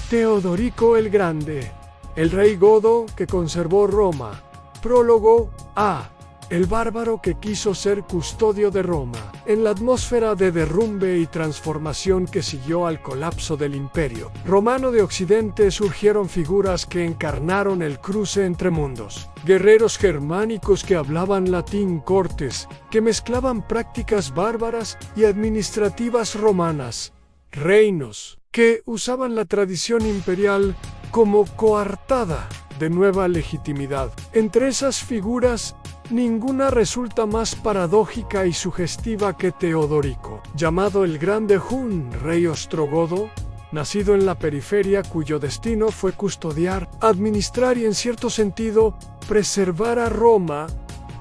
Teodorico el Grande, el rey godo que conservó Roma. Prólogo A. El bárbaro que quiso ser custodio de Roma. En la atmósfera de derrumbe y transformación que siguió al colapso del Imperio Romano de Occidente surgieron figuras que encarnaron el cruce entre mundos. Guerreros germánicos que hablaban latín cortes, que mezclaban prácticas bárbaras y administrativas romanas. Reinos que usaban la tradición imperial como coartada de nueva legitimidad. Entre esas figuras, ninguna resulta más paradójica y sugestiva que Teodorico, llamado el Grande Hun, rey ostrogodo, nacido en la periferia cuyo destino fue custodiar, administrar y en cierto sentido preservar a Roma.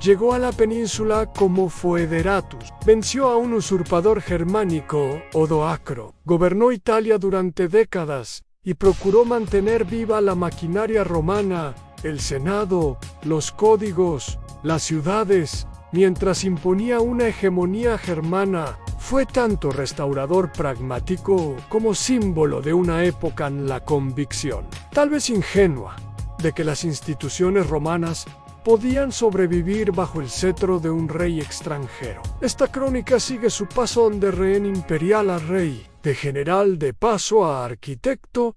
Llegó a la península como foederatus, venció a un usurpador germánico, Odoacro, gobernó Italia durante décadas y procuró mantener viva la maquinaria romana, el Senado, los códigos, las ciudades, mientras imponía una hegemonía germana. Fue tanto restaurador pragmático como símbolo de una época en la convicción, tal vez ingenua, de que las instituciones romanas podían sobrevivir bajo el cetro de un rey extranjero. Esta crónica sigue su paso de rehén imperial a rey, de general de paso a arquitecto,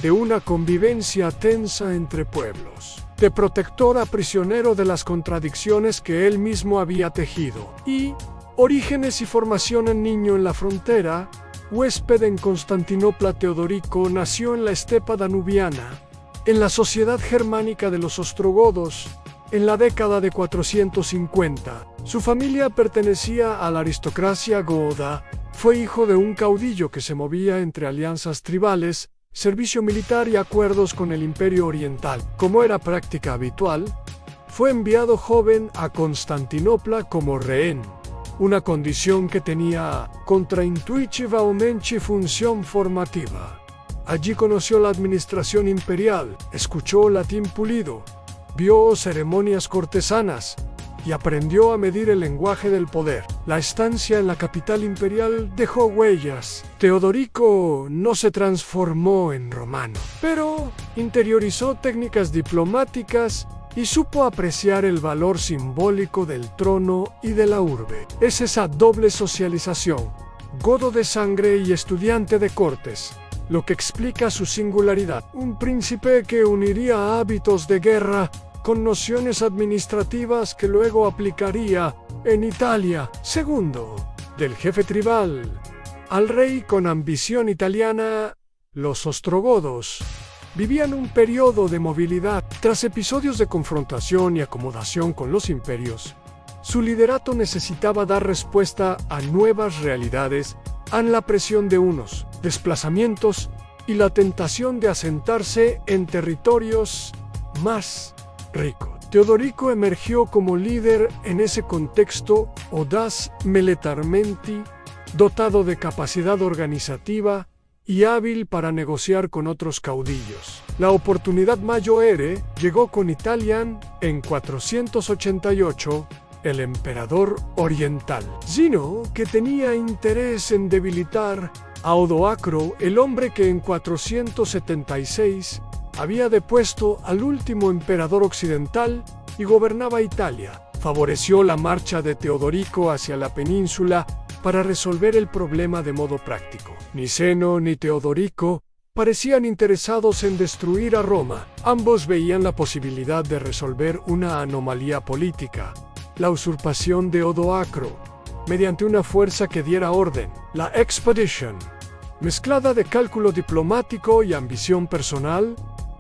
de una convivencia tensa entre pueblos, de protector a prisionero de las contradicciones que él mismo había tejido, y orígenes y formación en niño en la frontera. Huésped en Constantinopla, Teodorico nació en la estepa danubiana, en la sociedad germánica de los ostrogodos, en la década de 450. Su familia pertenecía a la aristocracia goda. Fue hijo de un caudillo que se movía entre alianzas tribales, servicio militar y acuerdos con el Imperio Oriental. Como era práctica habitual, fue enviado joven a Constantinopla como rehén, una condición que tenía contraintuitivamente función formativa. Allí conoció la administración imperial, escuchó latín pulido, vio ceremonias cortesanas y aprendió a medir el lenguaje del poder. La estancia en la capital imperial dejó huellas. Teodorico no se transformó en romano, pero interiorizó técnicas diplomáticas y supo apreciar el valor simbólico del trono y de la urbe. Es esa doble socialización, godo de sangre y estudiante de cortes, lo que explica su singularidad. Un príncipe que uniría hábitos de guerra con nociones administrativas que luego aplicaría en Italia. Segundo, del jefe tribal al rey con ambición italiana, los ostrogodos vivían un periodo de movilidad. Tras episodios de confrontación y acomodación con los imperios, su liderato necesitaba dar respuesta a nuevas realidades, a la presión de unos desplazamientos y la tentación de asentarse en territorios más ricos. Teodorico emergió como líder en ese contexto, audaz militarmente, dotado de capacidad organizativa y hábil para negociar con otros caudillos. La oportunidad mayor llegó con Italian en 488, el emperador oriental. Zino, que tenía interés en debilitar a Odoacro, el hombre que en 476 había depuesto al último emperador occidental y gobernaba Italia, favoreció la marcha de Teodorico hacia la península para resolver el problema de modo práctico. Ni Zeno ni Teodorico parecían interesados en destruir a Roma. Ambos veían la posibilidad de resolver una anomalía política, la usurpación de Odoacro, mediante una fuerza que diera orden. La expedition, mezclada de cálculo diplomático y ambición personal,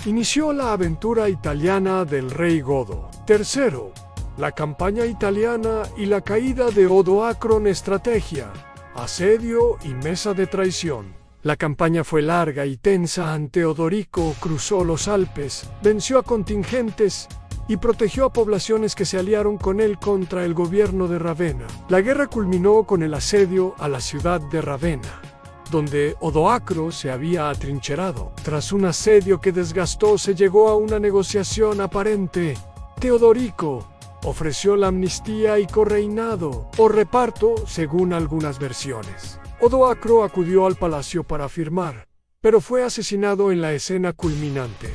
inició la aventura italiana del rey godo. Tercero, la campaña italiana y la caída de Odoacro en estrategia, asedio y mesa de traición. La campaña fue larga y tensa. Teodorico cruzó los Alpes, venció a contingentes y protegió a poblaciones que se aliaron con él contra el gobierno de Ravenna. La guerra culminó con el asedio a la ciudad de Ravenna, donde Odoacro se había atrincherado. Tras un asedio que desgastó, se llegó a una negociación aparente. Teodorico ofreció la amnistía y correinado, o reparto, según algunas versiones. Odoacro acudió al palacio para firmar. pero fue asesinado en la escena culminante.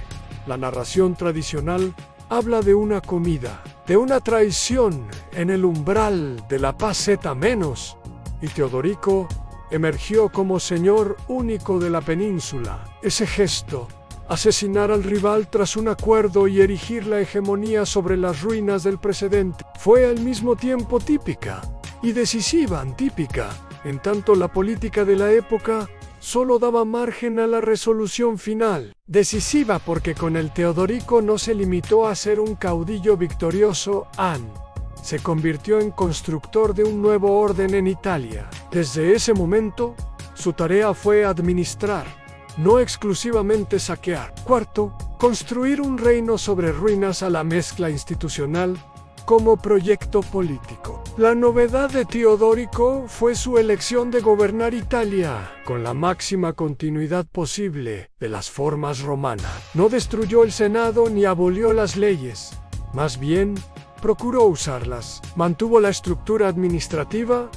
La narración tradicional habla de una comida, de una traición en el umbral de la paz Z-, y Teodorico emergió como señor único de la península. Ese gesto, asesinar al rival tras un acuerdo y erigir la hegemonía sobre las ruinas del precedente, fue al mismo tiempo típica y decisiva antípica, en tanto la política de la época solo daba margen a la resolución final. Decisiva porque con el Teodorico no se limitó a ser un caudillo victorioso, se convirtió en constructor de un nuevo orden en Italia. Desde ese momento, su tarea fue administrar, no exclusivamente saquear. Cuarto, construir un reino sobre ruinas a la mezcla institucional como proyecto político. La novedad de Teodorico fue su elección de gobernar Italia con la máxima continuidad posible de las formas romanas. No destruyó el Senado ni abolió las leyes, más bien procuró usarlas. Mantuvo la estructura administrativa,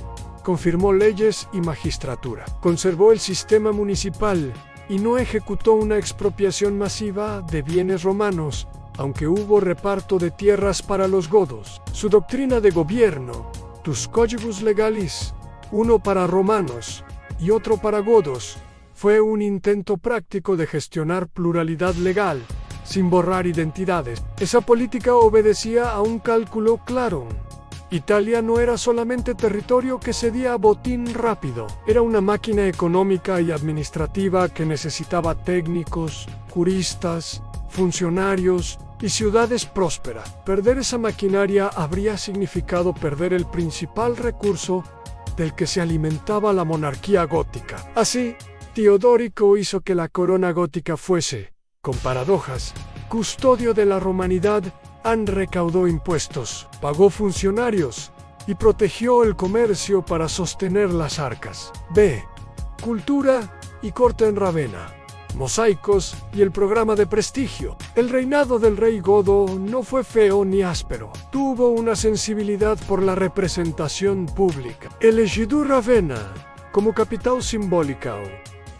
confirmó leyes y magistratura. Conservó el sistema municipal y no ejecutó una expropiación masiva de bienes romanos, aunque hubo reparto de tierras para los godos. Su doctrina de gobierno, tus cogibus legalis, uno para romanos y otro para godos, fue un intento práctico de gestionar pluralidad legal, sin borrar identidades. Esa política obedecía a un cálculo claro. Italia no era solamente territorio que cedía a botín rápido, era una máquina económica y administrativa que necesitaba técnicos, juristas, funcionarios y ciudades prósperas. Perder esa maquinaria habría significado perder el principal recurso del que se alimentaba la monarquía gótica. Así, Teodorico hizo que la corona gótica fuese, con paradojas, custodio de la romanidad. Recaudó impuestos, pagó funcionarios y protegió el comercio para sostener las arcas. B. Cultura y corte en Ravenna, mosaicos y el programa de prestigio. El reinado del rey godo no fue feo ni áspero. Tuvo una sensibilidad por la representación pública. Eligió Ravenna como capital simbólica,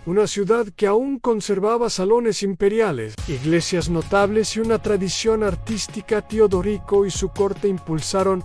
una ciudad que aún conservaba salones imperiales, iglesias notables y una tradición artística. Teodorico y su corte impulsaron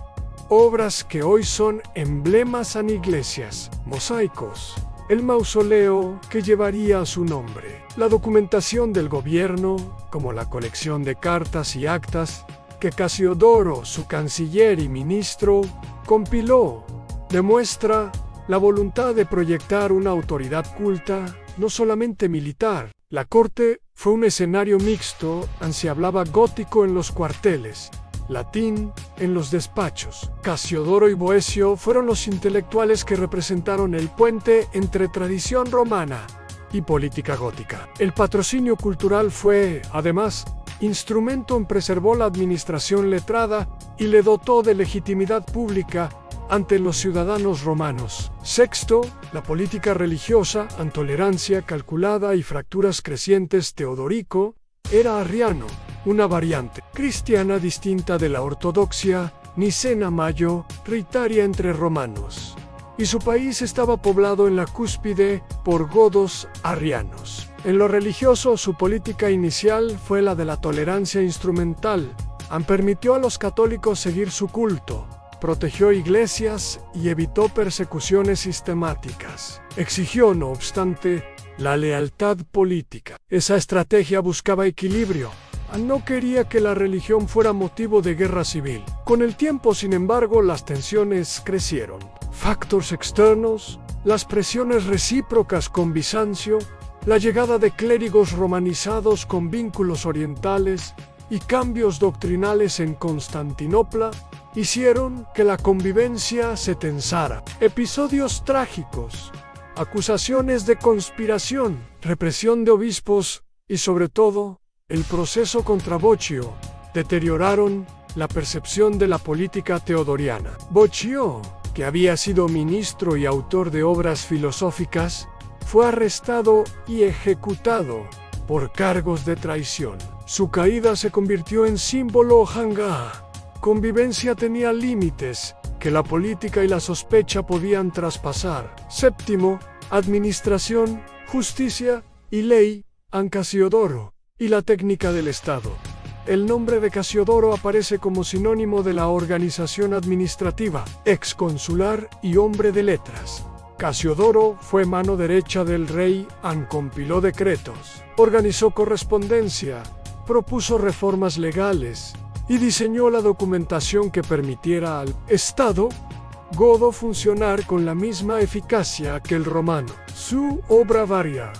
obras que hoy son emblemas en iglesias, mosaicos, el mausoleo que llevaría su nombre, la documentación del gobierno, como la colección de cartas y actas que Casiodoro, su canciller y ministro, compiló, demuestra la voluntad de proyectar una autoridad culta, no solamente militar. La corte fue un escenario mixto, se hablaba gótico en los cuarteles, latín en los despachos. Casiodoro y Boecio fueron los intelectuales que representaron el puente entre tradición romana y política gótica. El patrocinio cultural fue, además, instrumento en preservó la administración letrada y le dotó de legitimidad pública ante los ciudadanos romanos. Sexto, la política religiosa, intolerancia calculada y fracturas crecientes. Teodorico era arriano, una variante cristiana distinta de la ortodoxia, nicena mayoritaria entre romanos, y su país estaba poblado en la cúspide por godos arrianos. En lo religioso, su política inicial fue la de la tolerancia instrumental. Permitió a los católicos seguir su culto, protegió iglesias y evitó persecuciones sistemáticas. Exigió, no obstante, la lealtad política. Esa estrategia buscaba equilibrio. No quería que la religión fuera motivo de guerra civil. Con el tiempo, sin embargo, las tensiones crecieron. Factores externos, las presiones recíprocas con Bizancio, la llegada de clérigos romanizados con vínculos orientales y cambios doctrinales en Constantinopla hicieron que la convivencia se tensara. Episodios trágicos, acusaciones de conspiración, represión de obispos y, sobre todo, el proceso contra Boccio deterioraron la percepción de la política teodoriana. Boccio, que había sido ministro y autor de obras filosóficas, fue arrestado y ejecutado por cargos de traición. Su caída se convirtió en símbolo hanga. Convivencia tenía límites que la política y la sospecha podían traspasar. Séptimo, administración, justicia y ley, an Casiodoro, y la técnica del Estado. El nombre de Casiodoro aparece como sinónimo de la organización administrativa, exconsular y hombre de letras. Casiodoro fue mano derecha del rey, compiló decretos, organizó correspondencia, propuso reformas legales y diseñó la documentación que permitiera al Estado godo funcionar con la misma eficacia que el romano. Su obra varia.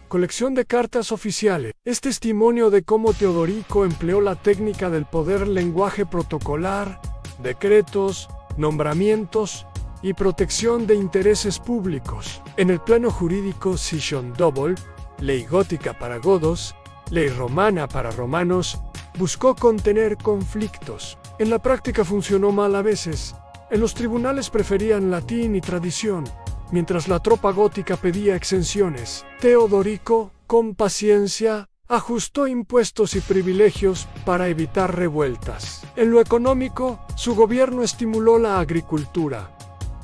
Colección de cartas oficiales. Es testimonio de cómo Teodorico empleó la técnica del poder lenguaje protocolar, decretos, nombramientos y protección de intereses públicos. En el plano jurídico, Session Double, ley gótica para godos, ley romana para romanos, buscó contener conflictos. En la práctica funcionó mal a veces. En los tribunales preferían latín y tradición, mientras la tropa gótica pedía exenciones. Teodorico, con paciencia, ajustó impuestos y privilegios para evitar revueltas. En lo económico, su gobierno estimuló la agricultura,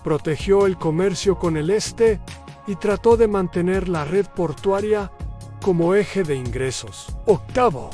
protegió el comercio con el este y trató de mantener la red portuaria como eje de ingresos. Octavo,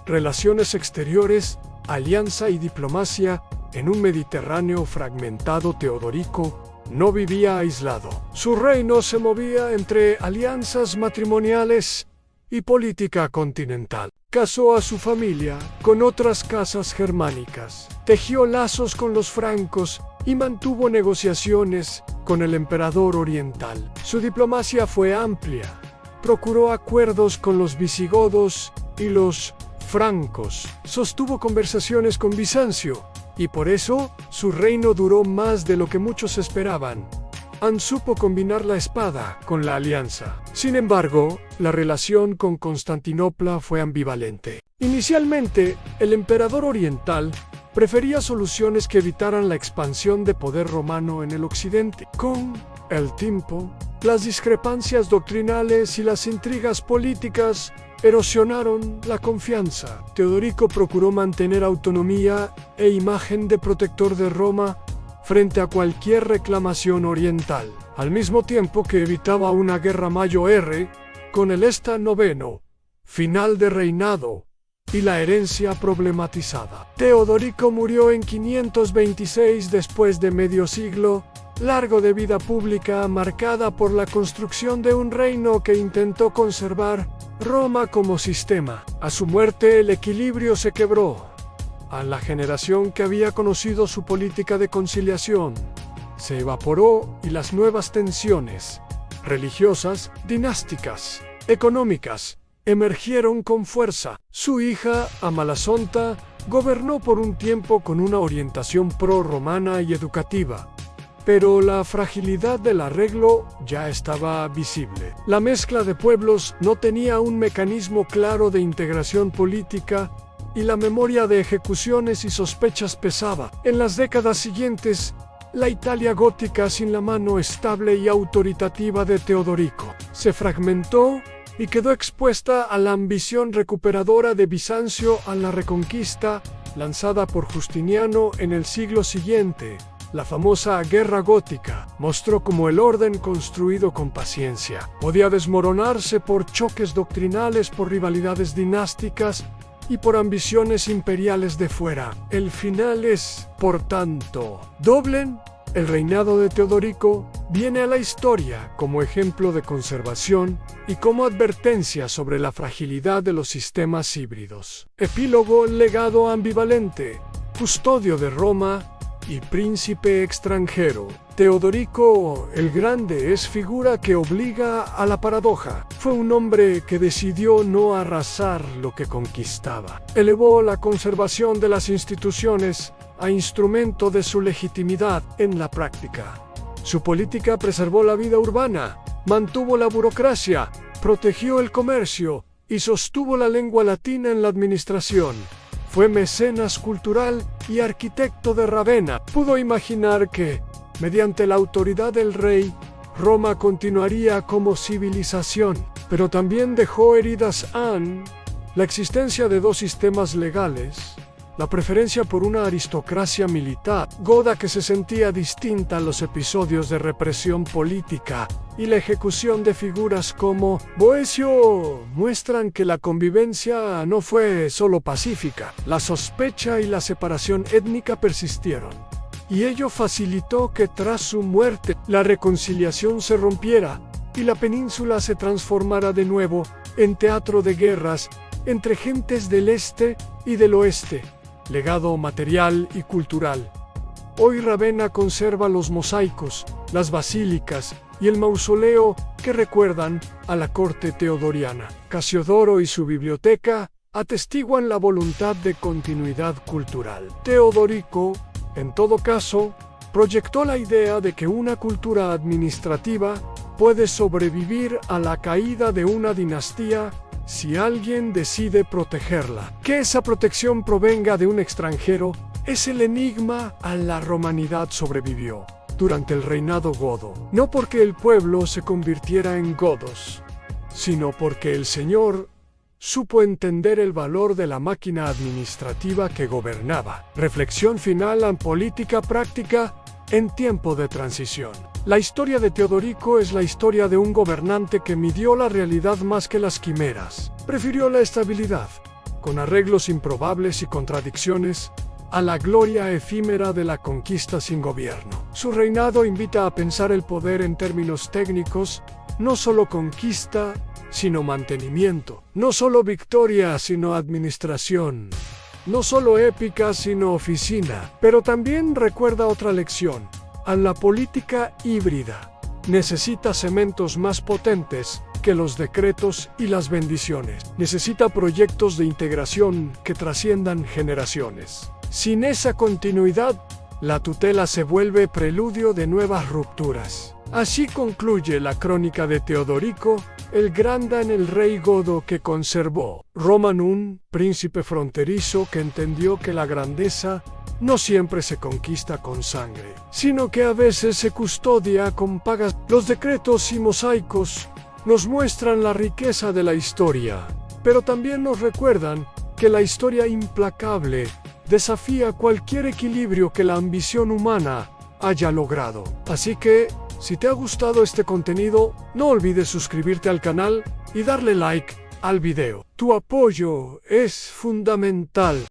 relaciones exteriores, alianza y diplomacia. En un Mediterráneo fragmentado, Teodorico no vivía aislado. Su reino se movía entre alianzas matrimoniales y política continental. Casó a su familia con otras casas germánicas, tejió lazos con los francos y mantuvo negociaciones con el emperador oriental. Su diplomacia fue amplia. Procuró acuerdos con los visigodos y los francos. Sostuvo conversaciones con Bizancio, y por eso su reino duró más de lo que muchos esperaban. Supo combinar la espada con la alianza. Sin embargo, la relación con Constantinopla fue ambivalente. Inicialmente, el emperador oriental prefería soluciones que evitaran la expansión de poder romano en el occidente. Con el tiempo, las discrepancias doctrinales y las intrigas políticas erosionaron la confianza. Teodorico procuró mantener autonomía e imagen de protector de Roma frente a cualquier reclamación oriental, al mismo tiempo que evitaba una guerra mayor con el Esta IX, final de reinado y la herencia problematizada. Teodorico murió en 526 después de medio siglo largo de vida pública marcada por la construcción de un reino que intentó conservar Roma como sistema. A su muerte el equilibrio se quebró. A la generación que había conocido su política de conciliación se evaporó y las nuevas tensiones religiosas, dinásticas, económicas, emergieron con fuerza. Su hija, Amalasuntha, gobernó por un tiempo con una orientación pro-romana y educativa, pero la fragilidad del arreglo ya estaba visible. La mezcla de pueblos no tenía un mecanismo claro de integración política y la memoria de ejecuciones y sospechas pesaba. En las décadas siguientes, la Italia gótica sin la mano estable y autoritativa de Teodorico se fragmentó y quedó expuesta a la ambición recuperadora de Bizancio a la reconquista lanzada por Justiniano en el siglo siguiente. La famosa Guerra Gótica mostró cómo el orden construido con paciencia podía desmoronarse por choques doctrinales, por rivalidades dinásticas y por ambiciones imperiales de fuera. El final es, por tanto, doble. El reinado de Teodorico viene a la historia como ejemplo de conservación y como advertencia sobre la fragilidad de los sistemas híbridos. Epílogo: legado ambivalente, custodio de Roma y príncipe extranjero. Teodorico el Grande es figura que obliga a la paradoja. Fue un hombre que decidió no arrasar lo que conquistaba. Elevó la conservación de las instituciones a instrumento de su legitimidad en la práctica. Su política preservó la vida urbana, mantuvo la burocracia, protegió el comercio y sostuvo la lengua latina en la administración. Fue mecenas cultural y arquitecto de Ravenna. Pudo imaginar que, mediante la autoridad del rey, Roma continuaría como civilización, pero también dejó heridas la existencia de dos sistemas legales la preferencia por una aristocracia militar, goda que se sentía distinta a los episodios de represión política, y la ejecución de figuras como Boecio muestran que la convivencia no fue solo pacífica. La sospecha y la separación étnica persistieron, y ello facilitó que tras su muerte la reconciliación se rompiera y la península se transformara de nuevo en teatro de guerras entre gentes del este y del oeste, legado material y cultural. Hoy Ravenna conserva los mosaicos, las basílicas y el mausoleo que recuerdan a la corte teodoriana. Casiodoro y su biblioteca atestiguan la voluntad de continuidad cultural. Teodorico, en todo caso, proyectó la idea de que una cultura administrativa puede sobrevivir a la caída de una dinastía si alguien decide protegerla. Que esa protección provenga de un extranjero es el enigma. A la romanidad sobrevivió durante el reinado godo, no porque el pueblo se convirtiera en godos, sino porque el Señor supo entender el valor de la máquina administrativa que gobernaba. Reflexión final en política práctica en tiempo de transición. La historia de Teodorico es la historia de un gobernante que midió la realidad más que las quimeras. Prefirió la estabilidad, con arreglos improbables y contradicciones, a la gloria efímera de la conquista sin gobierno. Su reinado invita a pensar el poder en términos técnicos, no solo conquista, sino mantenimiento, no solo victoria, sino administración, no solo épica, sino oficina. Pero también recuerda otra lección: a la política híbrida necesita cementos más potentes que los decretos y las bendiciones. Necesita proyectos de integración que trasciendan generaciones. Sin esa continuidad, la tutela se vuelve preludio de nuevas rupturas. Así concluye la crónica de Teodorico el Grande en el rey godo que conservó Roma, un príncipe fronterizo que entendió que la grandeza no siempre se conquista con sangre, sino que a veces se custodia con pagas. Los decretos y mosaicos nos muestran la riqueza de la historia, pero también nos recuerdan que la historia implacable desafía cualquier equilibrio que la ambición humana haya logrado. Así que, si te ha gustado este contenido, no olvides suscribirte al canal y darle like al video. Tu apoyo es fundamental.